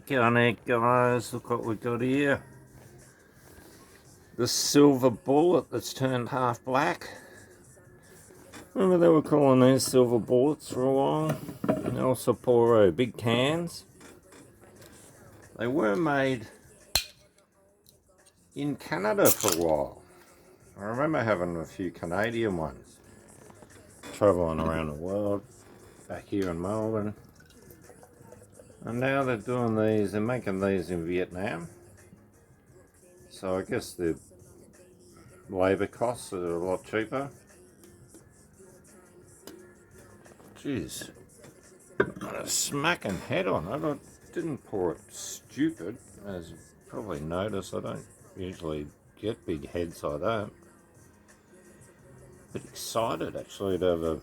Get on there, guys. Look what we've got here. The silver bullet that's turned half black. Remember they were calling these silver bullets for a while? El Sapporo, big cans. They were made in Canada for a while. I remember having a few Canadian ones. Travelling around the world, back here in Melbourne. And now they're doing these, they're making these in Vietnam. So I guess the labour costs are a lot cheaper. Jeez, a smacking head on it. I didn't pour it stupid, as you probably noticed. I don't usually get big heads like that. But excited actually to have a,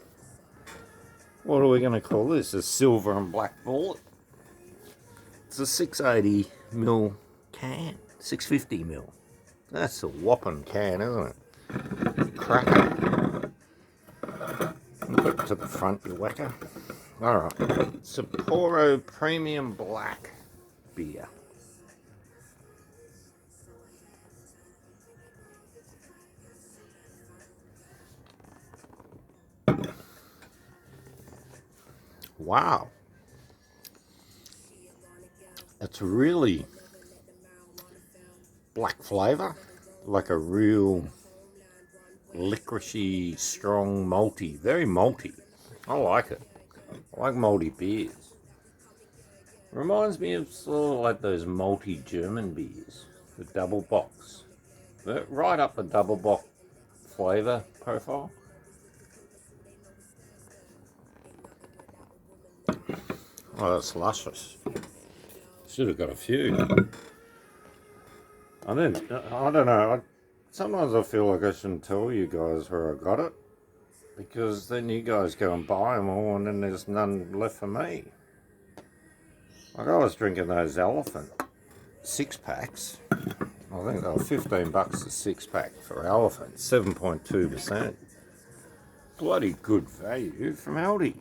what are we going to call this? A silver and black bullet. It's a 680ml can, 650ml. That's a whopping can, isn't it? Crack it. Put it to the front, you whacker. Alright, Sapporo Premium Black beer. Wow. It's really black flavour, like a real licoricey, strong malty, very malty. I like it. I like malty beers. Reminds me of sort of like those malty German beers, the double box. They're right up the double box flavour profile. Oh, that's luscious. Should have got a few. I don't know. Sometimes I feel like I shouldn't tell you guys where I got it, because then you guys go and buy them all and then there's none left for me. Like I was drinking those Elephant 6-packs. I think they were $15 a 6-pack for Elephant, 7.2%. Bloody good value from Aldi.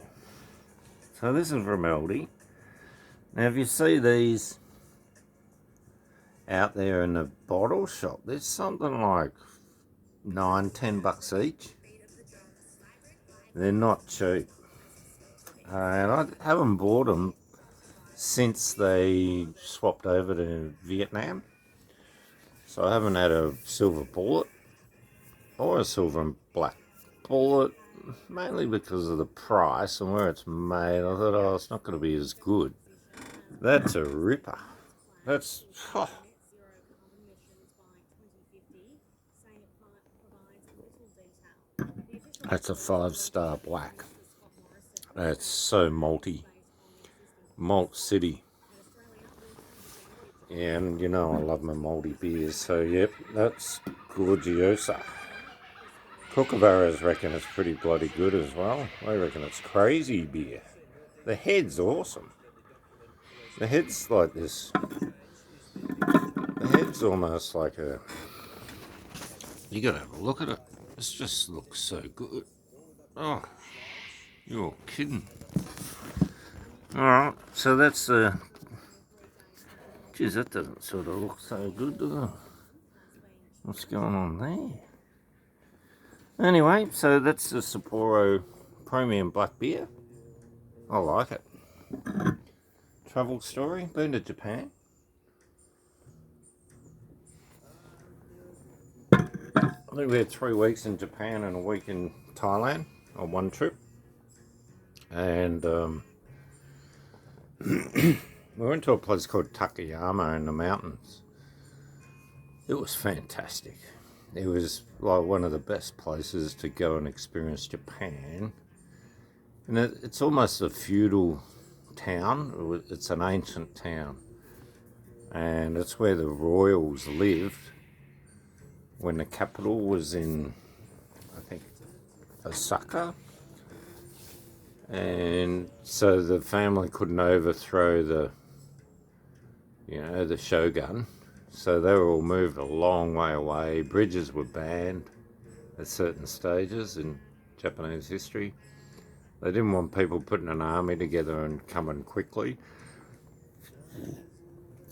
So this is from Aldi. Now if you see these out there in the bottle shop, there's something like $9-10 each. They're not cheap, and I haven't bought them since they swapped over to Vietnam, so I haven't had a silver bullet or a silver and black bullet, mainly because of the price and where it's made. I thought, oh, it's not going to be as good. That's a ripper. That's that's a 5-star black. That's so malty. Malt City. And you know I love my malty beers, so yep, that's Gorgiosa. Kookaburras reckon it's pretty bloody good as well. They reckon it's crazy beer. The head's awesome. The head's like this. The head's almost like a... You gotta have a look at it. This just looks so good. Oh, you're kidding. Alright, so that's the... Geez, that doesn't sort of look so good, does it? What's going on there? Anyway, so that's the Sapporo Premium Black Beer. I like it. Travel story, been to Japan. I think we had 3 weeks in Japan and a week in Thailand on one trip. And we went to a place called Takayama in the mountains. It was fantastic. It was like one of the best places to go and experience Japan. And it's almost a feudal town. It's an ancient town. And it's where the royals lived when the capital was in, I think, Osaka. And so the family couldn't overthrow the shogun. So they were all moved a long way away. Bridges were banned at certain stages in Japanese history. They didn't want people putting an army together and coming quickly.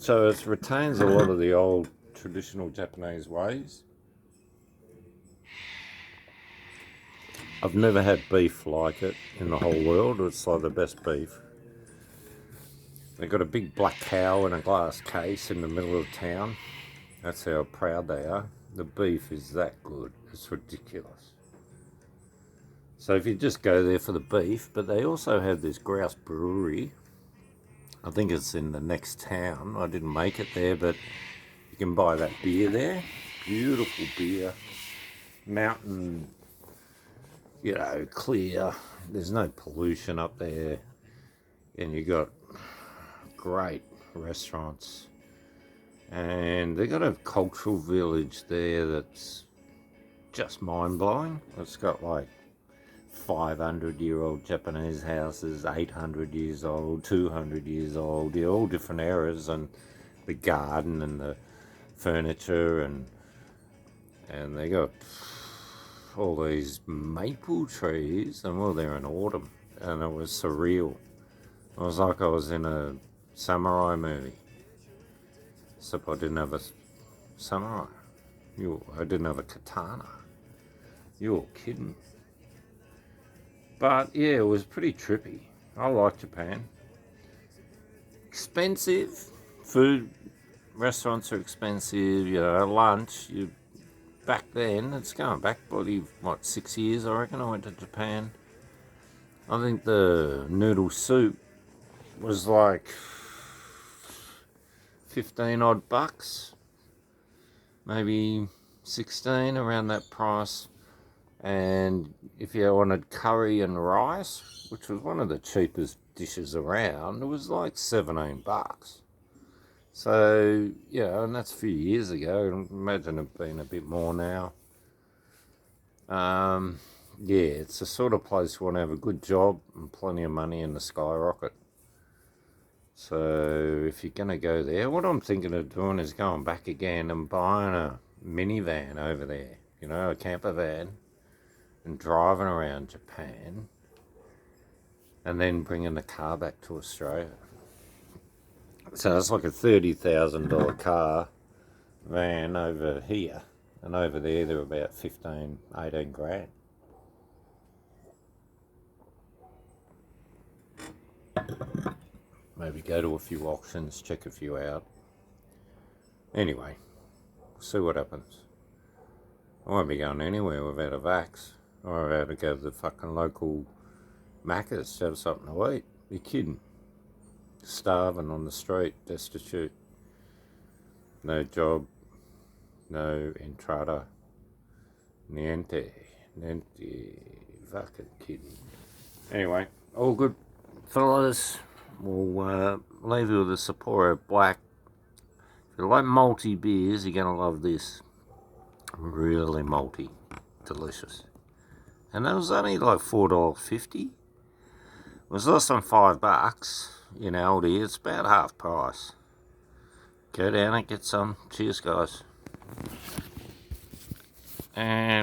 So it retains a lot of the old traditional Japanese ways. I've never had beef like it in the whole world. It's like the best beef. They've got a big black cow in a glass case in the middle of town. That's how proud they are. The beef is that good. It's ridiculous. So if you just go there for the beef, but they also have this grouse brewery. I think it's in the next town. I didn't make it there, but you can buy that beer there. Beautiful beer. Mountain, clear. There's no pollution up there. And you got great restaurants. And they got a cultural village there that's just mind-blowing. It's got like 500-year-old Japanese houses, 800 years old, 200 years old, all different eras, and the garden and the furniture, and they got all these maple trees, and well, they're in autumn, and it was surreal. It was like I was in a samurai movie, except I didn't have a samurai. I didn't have a katana. You're kidding. But yeah, it was pretty trippy. I like Japan. Expensive. Food, restaurants are expensive. Lunch. Back then, it's going back bloody, 6 years, I reckon. I went to Japan. I think the noodle soup was like 15 odd bucks. Maybe 16, around that price. And if you wanted curry and rice, which was one of the cheapest dishes around, it was like 17 bucks. So, and that's a few years ago. Imagine it being a bit more now. It's the sort of place you want to have a good job and plenty of money in the skyrocket. So if you're going to go there, what I'm thinking of doing is going back again and buying a minivan over there, a camper van, and driving around Japan, and then bringing the car back to Australia. So it's like a $30,000 car van over here, and over there they're about 15, 18 grand. Maybe go to a few auctions, check a few out. Anyway, see what happens. I won't be going anywhere without a vax. Or I've had to go to the fucking local Macca's to have something to eat. You're kidding. Starving on the street, destitute. No job, no entrada. Niente. Fucking kidding. Anyway, all good, fellas. We'll leave you with the Sapporo Black. If you like malty beers, you're going to love this. Really malty. Delicious. And that was only like $4.50. It was less than $5 in Aldi. It's about half price. Go down and get some. Cheers, guys. And